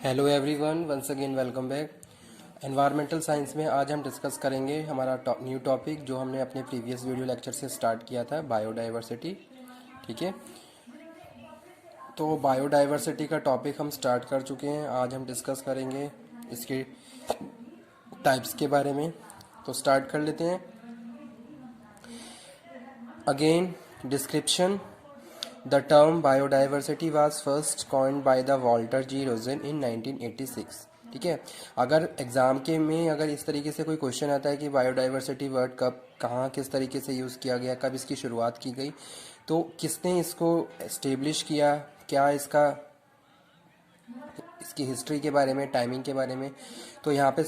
Hello everyone, once again welcome back. Environmental science में आज हम डिस्कस करेंगे हमारा न्यू टॉपिक जो हमने अपने प्रीवियस वीडियो लेक्चर से स्टार्ट किया था, बायोडाइवर्सिटी। ठीक है, तो बायोडाइवर्सिटी का टॉपिक हम स्टार्ट कर चुके हैं। आज हम डिस्कस करेंगे इसके टाइप्स के बारे में। तो स्टार्ट कर लेते हैं। Again description. The term biodiversity was first coined by the Walter G. Rosen in 1986। ठीक है, अगर एग्ज़ाम के में अगर इस तरीके से कोई क्वेश्चन आता है कि बायोडाइवर्सिटी वर्ड कब कहाँ किस तरीके से यूज़ किया गया, कब इसकी शुरुआत की गई, तो किसने इसको एस्टेब्लिश किया, क्या इसकी हिस्ट्री के बारे में, टाइमिंग के बारे में, तो यहाँ पे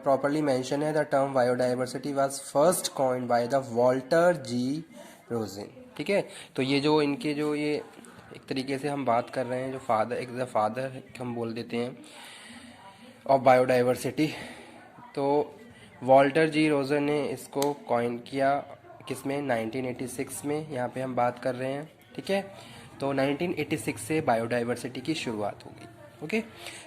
प्रॉपरली मेंशन है the term biodiversity was first coined by the Walter G Rosen. ठीक है, तो ये जो इनके जो ये एक तरीके से हम बात कर रहे हैं, जो फादर एक द फादर हम बोल देते हैं ऑफ बायोडाइवर्सिटी, तो वॉल्टर जी रोजन ने इसको कॉइन किया किसमें, 1986 में। यहाँ पे हम बात कर रहे हैं। ठीक है, तो 1986 से बायोडाइवर्सिटी की शुरुआत होगी। ओके,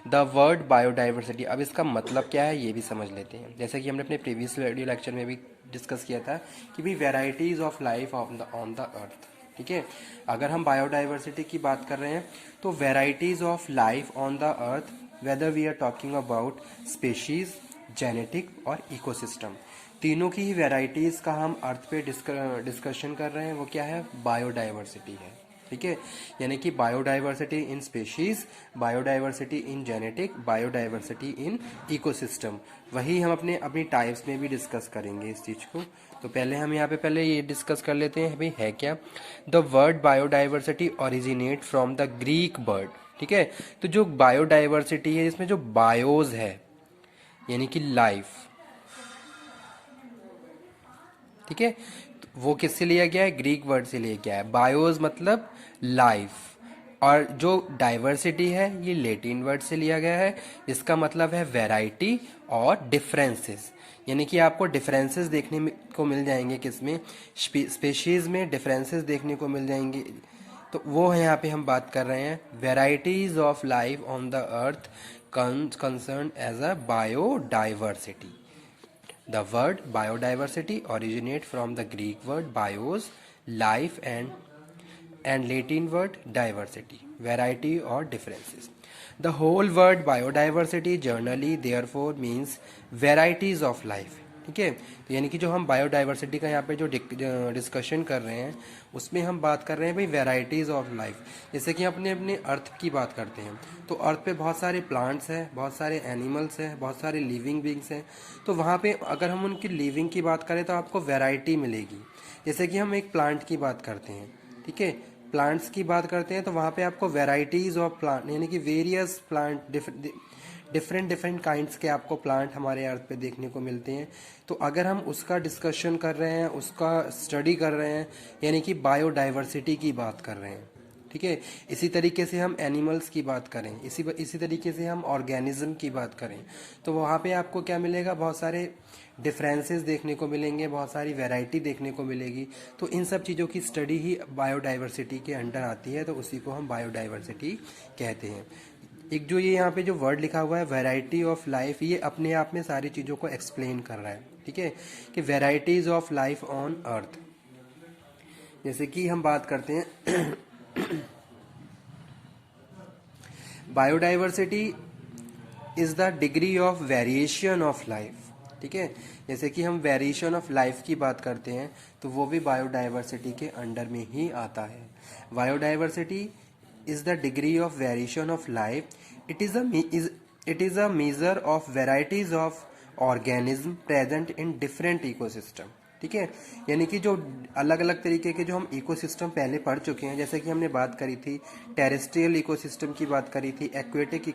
द वर्ड बायोडाइवर्सिटी, अब इसका मतलब क्या है ये भी समझ लेते हैं। जैसे कि हमने अपने प्रीवियस वीडियो लेक्चर में भी डिस्कस किया था कि भाई varieties of life on the अर्थ। ठीक है, अगर हम बायोडाइवर्सिटी की बात कर रहे हैं तो varieties of life on the earth, whether we are talking about species, genetic और इकोसिस्टम, तीनों की ही वेराइटीज का हम अर्थ पे डिस्कशन कर रहे हैं। वो क्या है, बायोडाइवर्सिटी है। ठीक है, यानी कि biodiversity in species, biodiversity in genetic, biodiversity in ecosystem. वही हम अपनी टाइप्स में भी डिस्कस करेंगे इस चीज़ को। तो पहले हम यहाँ पे पहले ये डिस्कस कर लेते हैं भाई है क्या। The word biodiversity originate from the Greek word. ठीक है, तो जो बायोडाइवर्सिटी है इसमें जो बायोज है यानी कि लाइफ, ठीक है, तो वो किससे लिया गया है, ग्रीक वर्ड से लिया गया है। बायोज मतलब लाइफ, और जो डाइवर्सिटी है ये लैटिन वर्ड से लिया गया है। इसका मतलब है वैरायटी और डिफरेंसेस, यानी कि आपको डिफरेंसेस देखने को मिल जाएंगे किसमें, स्पेशीज में डिफरेंसेस देखने को मिल जाएंगे। तो वो है यहाँ पे हम बात कर रहे हैं varieties of life on the earth concern as a biodiversity. The word biodiversity originate from the Greek word bios, life, and Latin word diversity, variety or differences. The whole word biodiversity generally therefore means varieties of life। ठीक है, तो यानी कि जो हम biodiversity का यहाँ पे जो डिस्कशन कर रहे हैं उसमें हम बात कर रहे हैं भाई वेराइटीज़ ऑफ लाइफ। जैसे कि अपने अपने अर्थ की बात करते हैं तो अर्थ पे बहुत सारे प्लांट्स हैं, बहुत सारे एनिमल्स हैं, बहुत सारे लिविंग बींग्स हैं। तो वहाँ पे अगर हम उनकी लिविंग की बात करें तो आपको वेराइटी मिलेगी। जैसे कि हम एक प्लांट की बात करते हैं, ठीक है, प्लांट्स की बात करते हैं तो वहाँ पे आपको वेराइटीज़ ऑफ प्लांट यानी कि वेरियस प्लांट, डिफरेंट काइंड्स के आपको प्लांट हमारे अर्थ पे देखने को मिलते हैं। तो अगर हम उसका डिस्कशन कर रहे हैं, उसका स्टडी कर रहे हैं, यानी कि बायोडाइवर्सिटी की बात कर रहे हैं। ठीक है, इसी तरीके से हम एनिमल्स की बात करें, इसी तरीके से हम ऑर्गेनिज्म की बात करें तो वहाँ पे आपको क्या मिलेगा, बहुत सारे डिफरेंसेस देखने को मिलेंगे, बहुत सारी वैरायटी देखने को मिलेगी। तो इन सब चीज़ों की स्टडी ही बायोडाइवर्सिटी के अंडर आती है, तो उसी को हम बायोडाइवर्सिटी कहते हैं। एक जो ये यहाँ पे जो वर्ड लिखा हुआ है वैरायटी ऑफ लाइफ, ये अपने आप में सारी चीज़ों को एक्सप्लेन कर रहा है। ठीक है, कि varieties of life on earth. जैसे कि हम बात करते हैं biodiversity is the degree of variation of life. ठीक है, जैसे कि हम वेरिएशन ऑफ लाइफ की बात करते हैं तो वो भी बायोडाइवर्सिटी के अंडर में ही आता है। Biodiversity is the degree of variation of life. It is a measure of varieties of organism present in different ecosystem। ठीक है, यानी कि जो अलग अलग तरीके के जो हम इकोसिस्टम पहले पढ़ चुके हैं, जैसे कि हमने बात करी थी टेरेस्ट्रियल इकोसिस्टम की बात करी थी, एक्वेटिक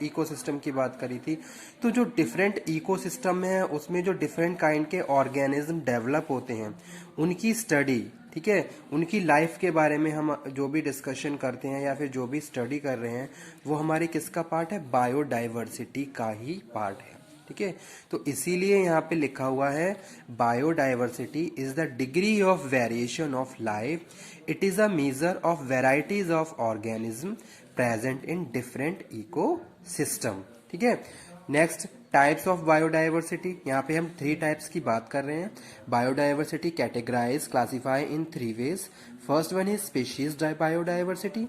इकोसिस्टम की बात करी थी। तो जो डिफरेंट इकोसिस्टम है उसमें जो डिफरेंट काइंड के ऑर्गेनिज्म डेवलप होते हैं उनकी स्टडी, ठीक है, उनकी लाइफ के बारे में हम जो भी डिस्कशन करते हैं या फिर जो भी स्टडी कर रहे हैं वो हमारे किसका पार्ट है, बायोडाइवर्सिटी का ही पार्ट है। ठीक है, तो इसीलिए यहाँ पे लिखा हुआ है biodiversity is the degree of variation of life, it is a measure of varieties of organism present in different ecosystem. ठीक है, नेक्स्ट टाइप्स ऑफ बायोडाइवर्सिटी। यहाँ पे हम 3 टाइप्स की बात कर रहे हैं। Biodiversity categorise classify in 3 ways. First one is species biodiversity,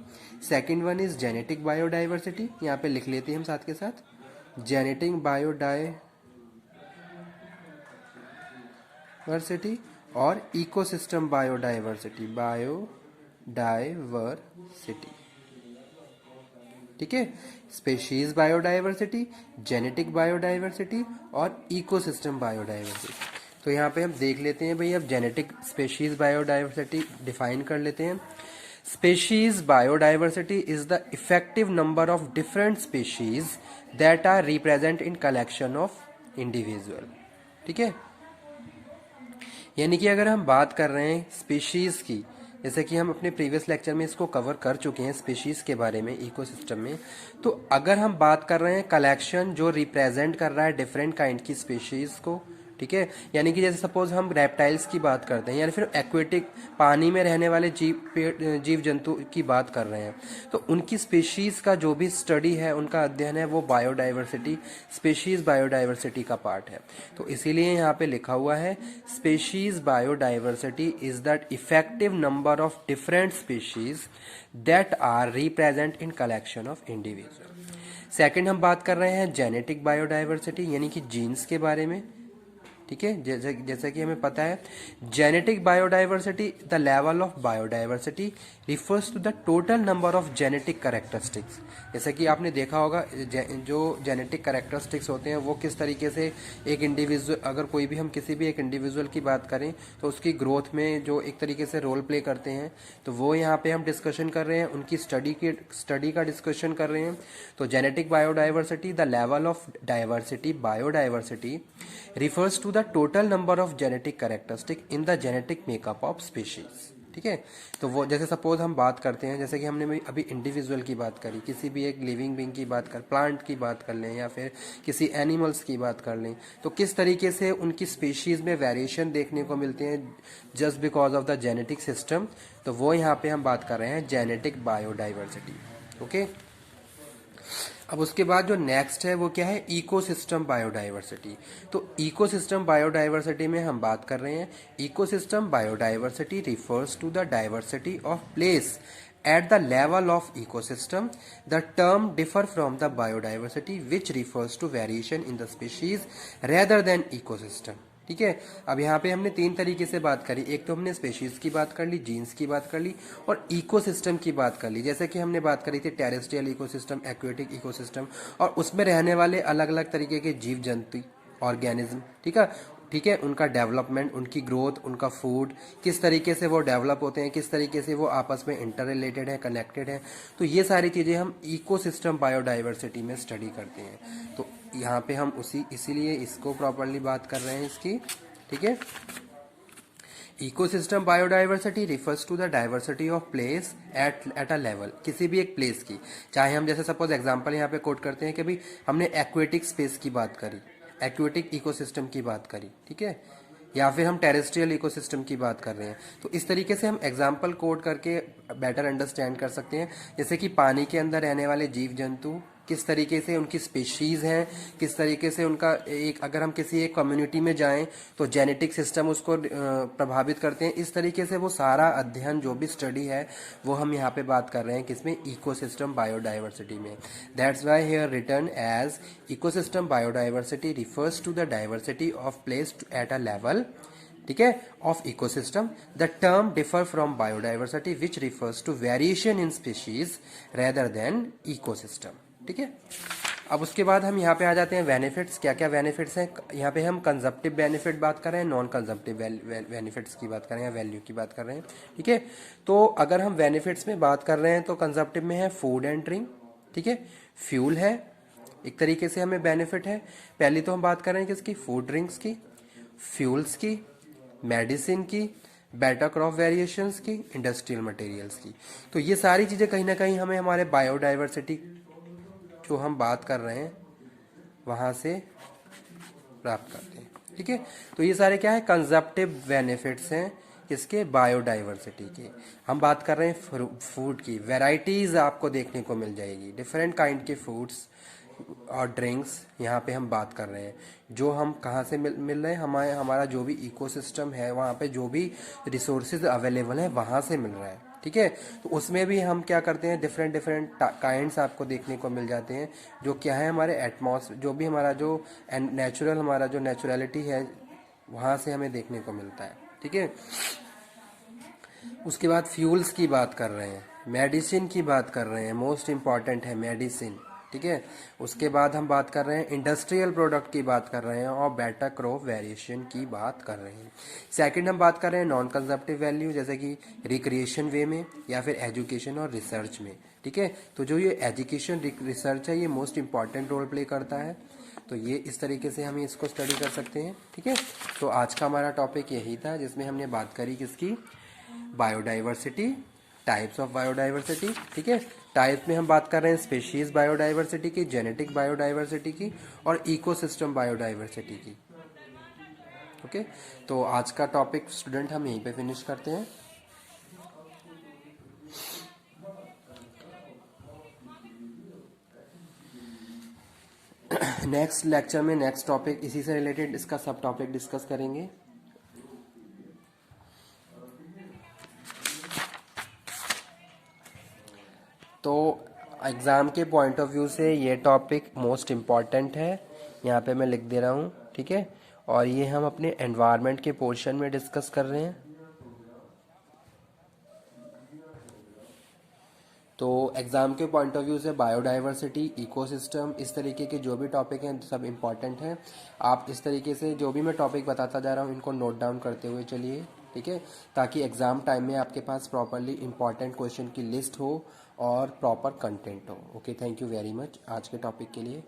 second one is genetic biodiversity, यहाँ पे लिख लेते हैं हम साथ के साथ, जेनेटिक बायोडाइवर्सिटी, और इकोसिस्टम बायोडाइवर्सिटी, बायोडाइवर्सिटी। ठीक है, स्पेशीज बायोडाइवर्सिटी, जेनेटिक बायोडाइवर्सिटी और इकोसिस्टम बायोडाइवर्सिटी। तो यहाँ पे हम देख लेते हैं भाई, अब जेनेटिक स्पेशीज बायोडाइवर्सिटी डिफाइन कर लेते हैं। Species biodiversity is the effective number of different species that are represent in collection of individual. ठीक है, यानी कि अगर हम बात कर रहे हैं स्पीशीज की, जैसे कि हम अपने प्रीवियस लेक्चर में इसको कवर कर चुके हैं स्पीशीज के बारे में इकोसिस्टम में, तो अगर हम बात कर रहे हैं कलेक्शन जो रिप्रेजेंट कर रहा है डिफरेंट काइंड की स्पीशीज को, ठीक है, यानी कि जैसे सपोज हम रेप्टाइल्स की बात करते हैं या फिर एक्वेटिक पानी में रहने वाले जीव जंतु की बात कर रहे हैं, तो उनकी स्पीशीज का जो भी स्टडी है, उनका अध्ययन है, वो बायोडाइवर्सिटी, स्पीशीज बायोडाइवर्सिटी का पार्ट है। तो इसीलिए यहाँ पे लिखा हुआ है species biodiversity is the effective number of different species that are represent in collection of individual. Second हम बात कर रहे हैं जेनेटिक बायोडाइवर्सिटी, यानी कि जीन्स के बारे में। ठीक है, जैसे कि हमें पता है genetic biodiversity the level of biodiversity refers to the total number of genetic characteristics. जैसे कि आपने देखा होगा जो जेनेटिक कैरेक्टरिस्टिक्स होते हैं वो किस तरीके से एक इंडिविजुअल, अगर कोई भी हम किसी भी एक इंडिविजुअल की बात करें तो उसकी ग्रोथ में जो एक तरीके से रोल प्ले करते हैं, तो वो यहाँ पे हम डिस्कशन कर रहे हैं, उनकी स्टडी का डिस्कशन कर रहे हैं। तो genetic biodiversity the level of diversity biodiversity refers to the total number of genetic characteristic in the genetic makeup of species। ठीक है, तो वो जैसे सपोज हम बात करते हैं, जैसे कि हमने अभी इंडिविजुअल की बात करी, किसी भी एक लिविंग बीइंग की बात कर, प्लांट की बात कर लें या फिर किसी एनिमल्स की बात कर लें, तो किस तरीके से उनकी स्पीशीज में वेरिएशन देखने को मिलते हैं just because of the genetic system. तो वो यहाँ पे हम बात कर रहे हैं जेनेटिक बायोडाइवर्सिटी। ओके, अब उसके बाद जो नेक्स्ट है वो क्या है, इकोसिस्टम बायोडाइवर्सिटी। तो इकोसिस्टम बायोडाइवर्सिटी में हम बात कर रहे हैं ecosystem biodiversity refers to the diversity of place at the level of ecosystem. The term differ from the biodiversity which refers to variation in the species rather than ecosystem। ठीक है, अब यहाँ पे हमने 3 तरीके से बात करी, एक तो हमने स्पेशीज की बात कर ली, जीन्स की बात कर ली और इकोसिस्टम की बात कर ली। जैसे कि हमने बात करी थी टेरेस्ट्रियल इकोसिस्टम, एक्वेटिक इकोसिस्टम, और उसमें रहने वाले अलग अलग तरीके के जीव जंतु ऑर्गेनिज्म। ठीक है, उनका डेवलपमेंट, उनकी ग्रोथ, उनका फूड, किस तरीके से वो डेवलप होते हैं, किस तरीके से वो आपस में इंटर रिलेटेड है, कनेक्टेड है। तो ये सारी चीज़ें हम इकोसिस्टम बायोडाइवर्सिटी में स्टडी करते हैं। तो यहाँ पे हम इसीलिए इसको प्रॉपरली बात कर रहे हैं इसकी। ठीक है, ecosystem biodiversity refers to the diversity of place at a level, किसी भी एक प्लेस की, चाहे हम जैसे सपोज एग्जांपल यहाँ पे कोट करते हैं कि भाई हमने एक्वेटिक स्पेस की बात करी, एक्वेटिक इकोसिस्टम की बात करी, ठीक है, या फिर हम टेरेस्ट्रियल इकोसिस्टम की बात कर रहे हैं। तो इस तरीके से हम एग्जांपल कोड करके बेटर अंडरस्टैंड कर सकते हैं, जैसे कि पानी के अंदर रहने वाले जीव जंतु किस तरीके से उनकी स्पीशीज हैं, किस तरीके से उनका एक, अगर हम किसी एक कम्युनिटी में जाएं तो जेनेटिक सिस्टम उसको प्रभावित करते हैं। इस तरीके से वो सारा अध्ययन जो भी स्टडी है वो हम यहाँ पे बात कर रहे हैं किसमें, इकोसिस्टम बायोडाइवर्सिटी में। That's why here written as ecosystem biodiversity refers to the diversity of place at a level, ठीक है, of ecosystem. The term differ from biodiversity which refers to variation in species rather than ecosystem. ठीक है, अब उसके बाद हम यहाँ पे आ जाते हैं बेनिफिट्स। क्या क्या बेनिफिट्स हैं यहाँ पे, हम कंजप्टिव बेनिफिट बात कर रहे हैं, नॉन कंजप्टिव बेनिफिट्स की बात कर रहे हैं, वैल्यू की बात कर रहे हैं। ठीक है, तो अगर हम बेनिफिट्स में बात कर रहे हैं तो कंजप्टिव में है फूड एंड ड्रिंक, ठीक है, फ्यूल है, एक तरीके से हमें बेनिफिट है। पहली तो हम बात कर रहे हैं किसकी, फूड ड्रिंक्स की, फ्यूल्स की, मेडिसिन की, बेटर क्रॉप वेरिएशंस की, इंडस्ट्रियल मटेरियल्स की। तो ये सारी चीज़ें कहीं ना कहीं हमें हमारे बायोडाइवर्सिटी जो हम बात कर रहे हैं वहाँ से प्राप्त करते हैं। ठीक है, तो ये सारे क्या है, कंजप्टिव बेनिफिट्स हैं किसके, बायोडाइवर्सिटी के। हम बात कर रहे हैं फूड की, वैरायटीज़ आपको देखने को मिल जाएगी, डिफरेंट काइंड के फूड्स और ड्रिंक्स यहाँ पे हम बात कर रहे हैं। जो हम कहाँ से मिल रहे हैं, हमारा जो भी इकोसिस्टम है वहाँ पे जो भी रिसोर्सेज अवेलेबल है वहाँ से मिल रहा है, ठीक है। तो उसमें भी हम क्या करते हैं, डिफरेंट डिफरेंट काइंड्स आपको देखने को मिल जाते हैं, जो क्या है हमारे एटमॉस्फेयर, जो भी हमारा जो नेचुरल, हमारा जो नेचुरलिटी है वहाँ से हमें देखने को मिलता है, ठीक है। उसके बाद फ्यूल्स की बात कर रहे हैं, मेडिसिन की बात कर रहे हैं, मोस्ट इम्पॉर्टेंट है मेडिसिन, ठीक है। उसके बाद हम बात कर रहे हैं इंडस्ट्रियल प्रोडक्ट की बात कर रहे हैं और बेटर क्रॉप वेरिएशन की बात कर रहे हैं। सेकंड हम बात कर रहे हैं नॉन कंजप्टिव वैल्यू, जैसे कि रिक्रिएशन वे में या फिर एजुकेशन और रिसर्च में, ठीक है। तो जो ये एजुकेशन रिसर्च है ये मोस्ट इम्पॉर्टेंट रोल प्ले करता है, तो ये इस तरीके से हम इसको स्टडी कर सकते हैं, ठीक है। तो आज का हमारा टॉपिक यही था जिसमें हमने बात करी किसकी, बायोडाइवर्सिटी, टाइप्स ऑफ बायोडाइवर्सिटी, ठीक है। टाइप में हम बात कर रहे हैं स्पेशीज बायोडाइवर्सिटी की, जेनेटिक बायोडाइवर्सिटी की और इकोसिस्टम बायोडाइवर्सिटी की, ओके। तो आज का टॉपिक स्टूडेंट हम यहीं पे फिनिश करते हैं। नेक्स्ट लेक्चर में नेक्स्ट टॉपिक इसी से रिलेटेड इसका सब टॉपिक डिस्कस करेंगे। तो एग्ज़ाम के पॉइंट ऑफ व्यू से ये टॉपिक मोस्ट इम्पॉर्टेंट है, यहाँ पे मैं लिख दे रहा हूँ, ठीक है। और ये हम अपने एनवायरनमेंट के पोर्शन में डिस्कस कर रहे हैं। तो एग्ज़ाम के पॉइंट ऑफ व्यू से बायोडाइवर्सिटी, इकोसिस्टम, इस तरीके के जो भी टॉपिक हैं सब इम्पॉर्टेंट हैं। आप इस तरीके से जो भी मैं टॉपिक बताता जा रहा हूँ इनको नोट डाउन करते हुए चलिए, ठीक है, ताकि एग्ज़ाम टाइम में आपके पास प्रॉपरली इम्पॉर्टेंट क्वेश्चन की लिस्ट हो और प्रॉपर कंटेंट हो। Okay, thank you very much आज के टॉपिक के लिए।